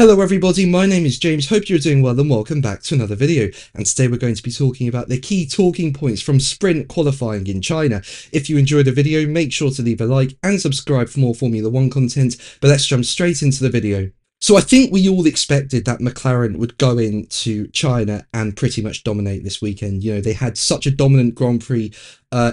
Hello everybody, my name is James, hope you're doing well and welcome back to another video. And today we're going to be talking about the key talking points from sprint qualifying in China. If you enjoyed the video, make sure to leave a like and subscribe for more Formula 1 content, but let's jump straight into the video. So I think we all expected that McLaren would go into China and pretty much dominate this weekend. You know, they had such a dominant Grand Prix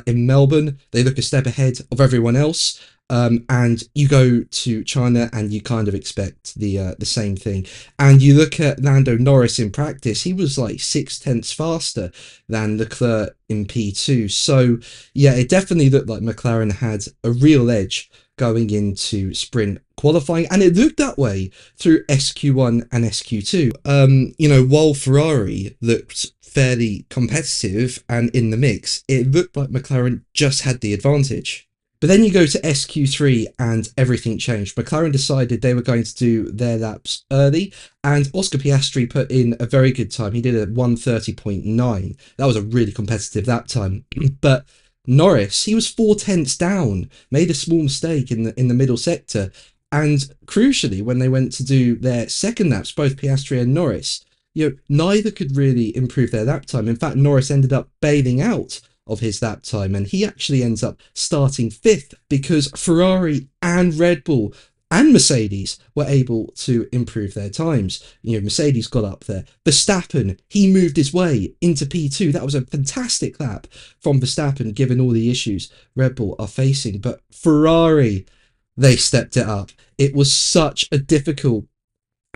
in Melbourne. They look a step ahead of everyone else. And you go to China and you kind of expect the same thing. And you look at Lando Norris in practice, he was like 0.6 faster than Leclerc in P2. So yeah, it definitely looked like McLaren had a real edge going into sprint qualifying, and it looked that way through SQ1 and SQ2. You know, while Ferrari looked fairly competitive and in the mix, it looked like McLaren just had the advantage. But then you go to SQ3 and everything changed. McLaren decided they were going to do their laps early, and Oscar Piastri put in a very good time. He did a 1:30.9. That was a really competitive lap time. But Norris, he was 0.4 down, made a small mistake in the middle sector. And crucially, when they went to do their second laps, both Piastri and Norris, you know, neither could really improve their lap time. In fact, Norris ended up bailing out of his lap time, and he actually ends up starting 5th because Ferrari and Red Bull and Mercedes were able to improve their times. You know, Mercedes got up there. Verstappen, he moved his way into P2. That was a fantastic lap from Verstappen, given all the issues Red Bull are facing. But Ferrari, they stepped it up. It was such a difficult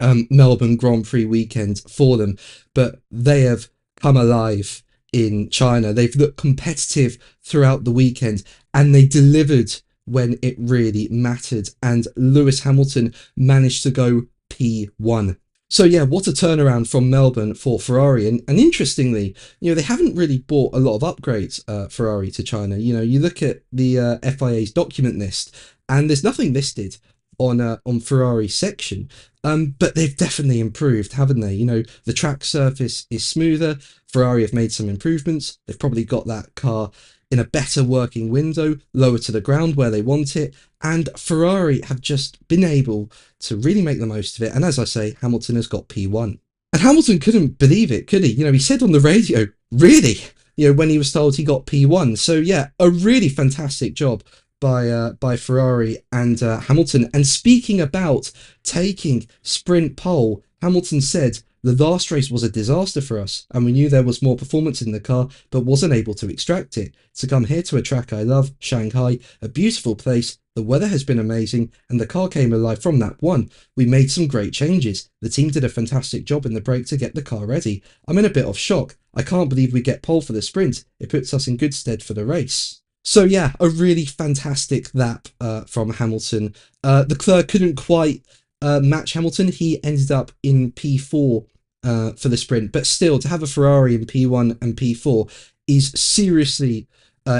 Melbourne Grand Prix weekend for them, but they have come alive in China. They've looked competitive throughout the weekend, and they delivered when it really mattered, and Lewis Hamilton managed to go P1. So yeah, what a turnaround from Melbourne for Ferrari. And interestingly, you know, they haven't really bought a lot of upgrades, Ferrari, to China. You know, you look at the FIA's document list and there's nothing listed on Ferrari's section. But they've definitely improved, haven't they? You know, the track surface is smoother. Ferrari have made some improvements. They've probably got that car in a better working window, lower to the ground where they want it. And Ferrari have just been able to really make the most of it. And as I say, Hamilton has got P1. And Hamilton couldn't believe it, could he? You know, he said on the radio, really? You know, when he was told he got P1. So yeah, a really fantastic job by Ferrari and Hamilton. And speaking about taking sprint pole, Hamilton said, "The last race was a disaster for us, and we knew there was more performance in the car, but wasn't able to extract it. To come here to a track I love, Shanghai, a beautiful place, the weather has been amazing, and the car came alive from lap 1. We made some great changes. The team did a fantastic job in the break to get the car ready. I'm in a bit of shock. I can't believe we get pole for the sprint. It puts us in good stead for the race." So yeah, a really fantastic lap from Hamilton. Leclerc couldn't quite match Hamilton. He ended up in P4 for the sprint, but still, to have a Ferrari in P1 and P4 is seriously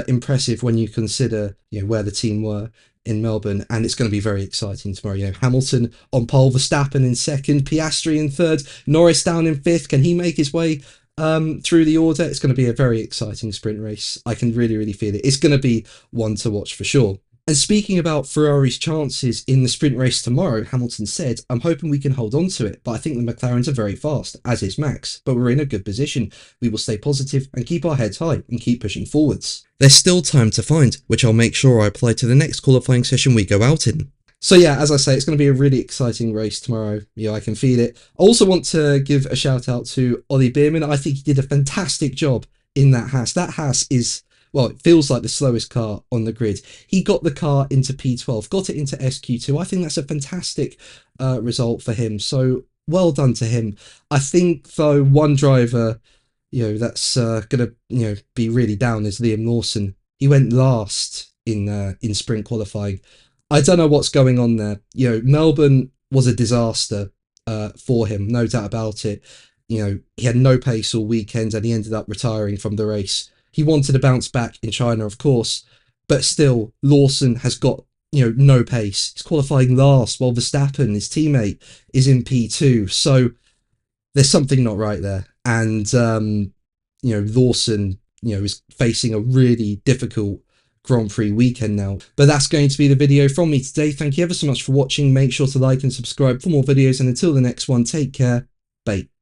impressive when you consider, you know, where the team were in Melbourne. And it's going to be very exciting tomorrow. You know, Hamilton on pole, Verstappen in second, Piastri in third, Norris down in 5th. Can he make his way through the order? It's going to be a very exciting sprint race. I can really feel it. It's going to be one to watch for sure. And speaking about Ferrari's chances in the sprint race tomorrow, Hamilton said, "I'm hoping we can hold on to it, but I think the McLarens are very fast, as is Max, but we're in a good position. We will stay positive and keep our heads high and keep pushing forwards. There's still time to find, which I'll make sure I apply to the next qualifying session we go out in." So yeah, as I say, it's going to be a really exciting race tomorrow. You know, I can feel it. I also want to give a shout out to Ollie Beerman. I think he did a fantastic job in that Haas. That Haas is, well, it feels like the slowest car on the grid. He got the car into P12, got it into SQ2. I think that's a fantastic result for him. So well done to him. I think, though, one driver, you know, that's going to, you know, be really down is Liam Lawson. He went last in sprint qualifying. I don't know what's going on there. You know, Melbourne was a disaster for him, no doubt about it. You know, he had no pace all weekend and he ended up retiring from the race. He wanted to bounce back in China, of course, but still, Lawson has got, you know, no pace. He's qualifying last while Verstappen, his teammate, is in P2. So there's something not right there. And, you know, Lawson, you know, is facing a really difficult Grand Prix weekend now. But that's going to be the video from me today. Thank you ever so much for watching. Make sure to like and subscribe for more videos, and until the next one, take care. Bye.